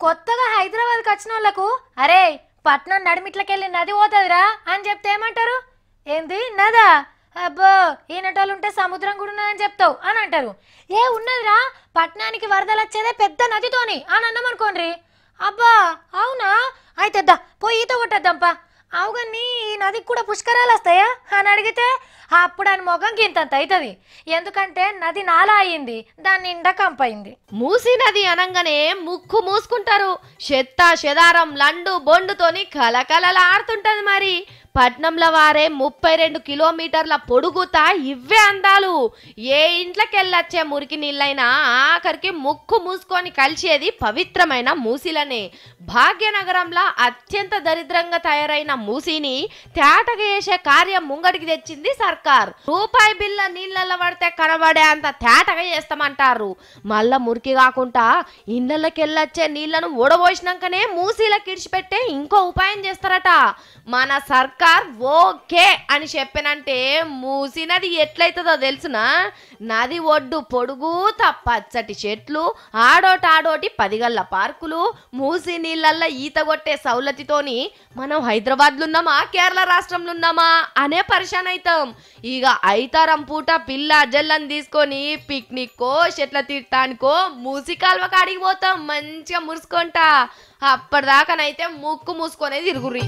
కొత్తగా హైదరాబాద్కి వచ్చిన వాళ్ళకు అరే పట్నం నడిమిట్లకెళ్ళి నది పోతుందిరా అని చెప్తే ఏమంటారు? ఏంది నదా? అబ్బో ఈనటోళ్ళు ఉంటే సముద్రం కూడా ఉన్నదని చెప్తావు అని అంటారు. ఏ ఉన్నదిరా, పట్నానికి వరదలు వచ్చేదే పెద్ద నదితోని అని అన్నామనుకోండి. అబ్బా అవునా, అయితే పోయి ఈత కొట్టద్దాంపా. అవుగని ఈ నదికి కూడా పుష్కరాలు వస్తాయా అని అడిగితే అప్పుడు అని మొగంకి ఇంతంత అవుతుంది. ఎందుకంటే నది నాలా అయ్యింది, దాని నిండా కంపైంది. మూసీ నది అనగానే ముక్కు మూసుకుంటారు. చెత్త చెదారం లండు బొండుతోని కలకలలాడుతుంటది. మరి పట్నంలో వారే 32 కిలోమీటర్ల పొడుగుతా ఇవ్వే అందాలు. ఏ ఇంట్లోకెళ్ళొచ్చే మురికి నీళ్ళైనా ఆఖరికి ముక్కు మూసుకొని కలిసేది పవిత్రమైన మూసీలనే. భాగ్యనగరంలో అత్యంత దరిద్రంగా తయారైన మూసీని తేటగా చేసే కార్యం ముంగడికి తెచ్చింది సర్కార్. రూపాయి బిల్ల నీళ్ళల్లో పడితే కనబడే అంత తేటగా చేస్తామంటారు. మళ్ళా మురికి కాకుండా ఇళ్ళకెళ్ళొచ్చే నీళ్లను ఓడబోసినాకనే మూసీలకు ఇడిచిపెట్టే ఇంకో ఉపాయం చేస్తారట. మన సర్కార్ ఓకే అని చెప్పానంటే మూసీ నది ఎట్లయితుందో తెలుసునా? నది ఒడ్డు పొడుగుతా పచ్చటి చెట్లు, ఆడోటి 10 గళ్ళ పార్కులు, మూసీ నీళ్ళల్లో ఈత కొట్టే సౌలతితోని మనం హైదరాబాద్లో ఉన్నామా కేరళ రాష్ట్రంలో ఉన్నామా అనే పరిశాన్ అవుతాం. ఇక ఐతారం పూట పిల్ల జల్లని తీసుకొని పిక్నిక్కో చెట్ల తీర్థానికో మూసీ కాలువ కాడికి పోతాం మంచిగా మురుసుకుంటా. అప్పటిదాకానైతే ముక్కు మూసుకొనే తిరుగుర్రి.